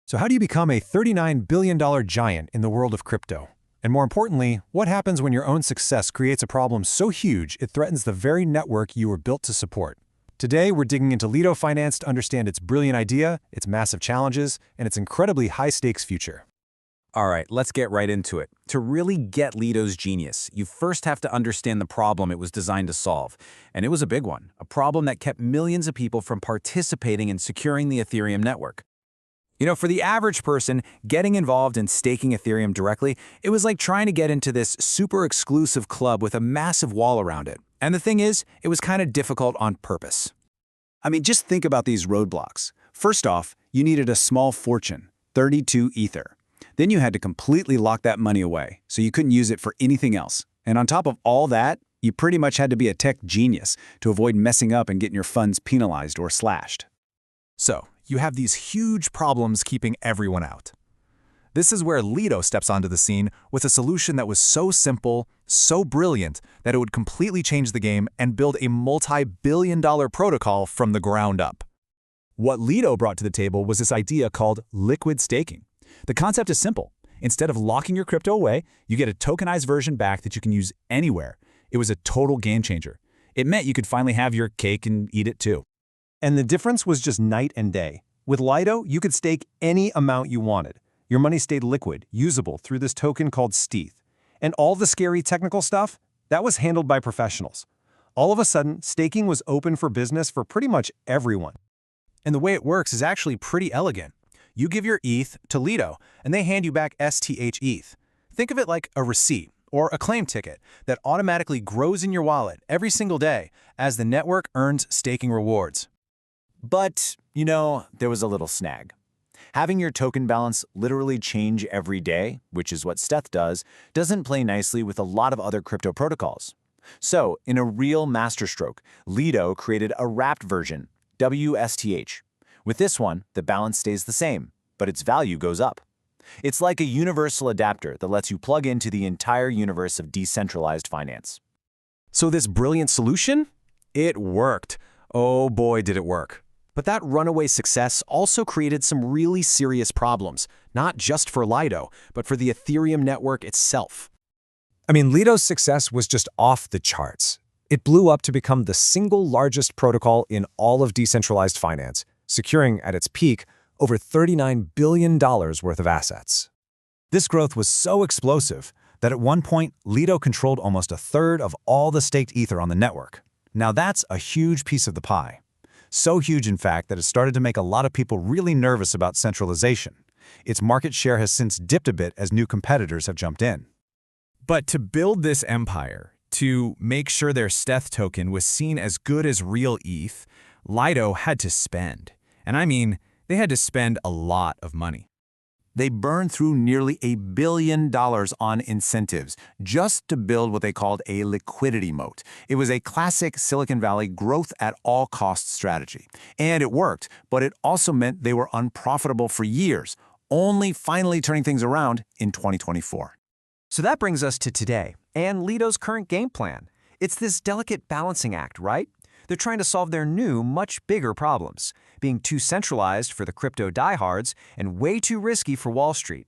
So how do you become a $39 billion giant in the world of crypto? And more importantly, what happens when your own success creates a problem so huge it threatens the very network you were built to support? Today, we're digging into Lido Finance to understand its brilliant idea, its massive challenges, and its incredibly high-stakes future. All right, let's get right into it. To really get Lido's genius, you first have to understand the problem it was designed to solve. And it was a big one, a problem that kept millions of people from participating in securing the Ethereum network. For the average person, getting involved in staking Ethereum directly, it was like trying to get into this super exclusive club with a massive wall around it. And the thing is, it was kind of difficult on purpose. Just think about these roadblocks. First off, you needed a small fortune, 32 Ether. Then you had to completely lock that money away, so you couldn't use it for anything else. And on top of all that, you pretty much had to be a tech genius to avoid messing up and getting your funds penalized or slashed. So, you have these huge problems keeping everyone out. This is where Lido steps onto the scene with a solution that was so simple, so brilliant, that it would completely change the game and build a multi-billion-dollar protocol from the ground up. What Lido brought to the table was this idea called liquid staking. The concept is simple. Instead of locking your crypto away, you get a tokenized version back that you can use anywhere. It was a total game changer. It meant you could finally have your cake and eat it too. And the difference was just night and day. With Lido, you could stake any amount you wanted. Your money stayed liquid, usable through this token called stETH. And all the scary technical stuff, that was handled by professionals. All of a sudden, staking was open for business for pretty much everyone. And the way it works is actually pretty elegant. You give your ETH to Lido, and they hand you back ETH. Think of it like a receipt or a claim ticket that automatically grows in your wallet every single day as the network earns staking rewards. But, there was a little snag. Having your token balance literally change every day, which is what stETH does, doesn't play nicely with a lot of other crypto protocols. So, in a real masterstroke, Lido created a wrapped version, WSTH. With this one, the balance stays the same, but its value goes up. It's like a universal adapter that lets you plug into the entire universe of decentralized finance. So this brilliant solution? It worked. Oh boy, did it work. But that runaway success also created some really serious problems, not just for Lido, but for the Ethereum network itself. Lido's success was just off the charts. It blew up to become the single largest protocol in all of decentralized finance, securing, at its peak, over $39 billion worth of assets. This growth was so explosive that at one point, Lido controlled almost a third of all the staked Ether on the network. Now that's a huge piece of the pie. So huge, in fact, that it started to make a lot of people really nervous about centralization. Its market share has since dipped a bit as new competitors have jumped in. But to build this empire, to make sure their stETH token was seen as good as real ETH, Lido had to spend. And they had to spend a lot of money. They burned through nearly $1 billion on incentives just to build what they called a liquidity moat. It was a classic Silicon Valley growth-at-all-costs strategy. And it worked, but it also meant they were unprofitable for years, only finally turning things around in 2024. So that brings us to today and Lido's current game plan. It's this delicate balancing act, right? They're trying to solve their new, much bigger problems, being too centralized for the crypto diehards and way too risky for Wall Street.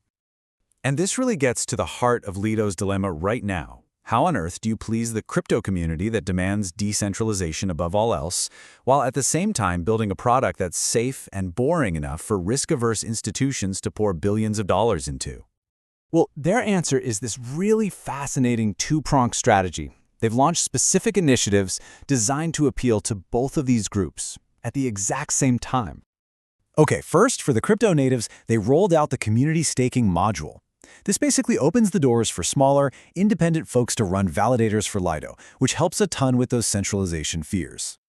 And this really gets to the heart of Lido's dilemma right now. How on earth do you please the crypto community that demands decentralization above all else, while at the same time building a product that's safe and boring enough for risk-averse institutions to pour billions of dollars into? Well, their answer is this really fascinating two-pronged strategy. They've launched specific initiatives designed to appeal to both of these groups at the exact same time. Okay, first, for the crypto natives, they rolled out the community staking module. This basically opens the doors for smaller, independent folks to run validators for Lido, which helps a ton with those centralization fears.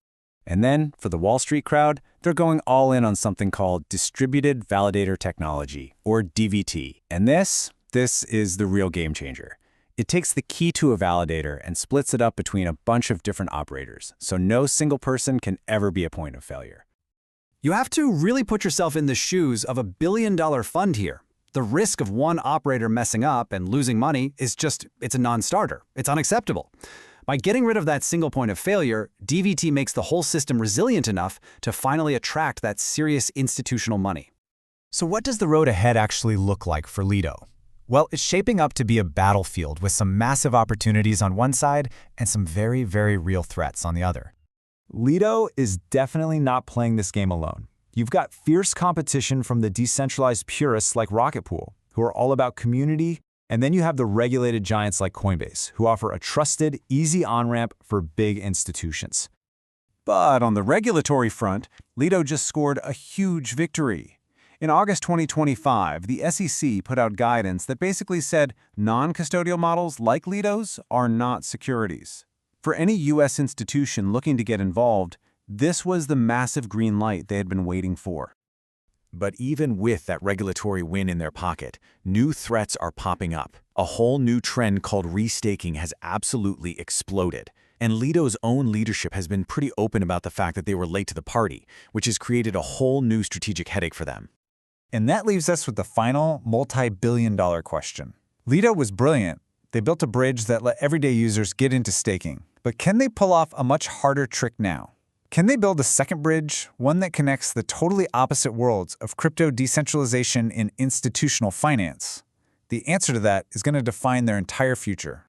And then, for the Wall Street crowd, they're going all in on something called Distributed Validator Technology, or DVT. And this is the real game changer. It takes the key to a validator and splits it up between a bunch of different operators, so no single person can ever be a point of failure. You have to really put yourself in the shoes of $1 billion fund here. The risk of one operator messing up and losing money is it's a non-starter. It's unacceptable. By getting rid of that single point of failure, DVT makes the whole system resilient enough to finally attract that serious institutional money. So what does the road ahead actually look like for Lido? Well, it's shaping up to be a battlefield with some massive opportunities on one side and some very, very real threats on the other. Lido is definitely not playing this game alone. You've got fierce competition from the decentralized purists like Rocket Pool, who are all about community, and then you have the regulated giants like Coinbase, who offer a trusted, easy on-ramp for big institutions. But on the regulatory front, Lido just scored a huge victory. In August 2025, the SEC put out guidance that basically said non-custodial models like Lido's are not securities. For any U.S. institution looking to get involved, this was the massive green light they had been waiting for. But even with that regulatory win in their pocket, new threats are popping up. A whole new trend called restaking has absolutely exploded. And Lido's own leadership has been pretty open about the fact that they were late to the party, which has created a whole new strategic headache for them. And that leaves us with the final multi-billion-dollar question. Lido was brilliant. They built a bridge that let everyday users get into staking. But can they pull off a much harder trick now? Can they build a second bridge, one that connects the totally opposite worlds of crypto decentralization and institutional finance? The answer to that is going to define their entire future.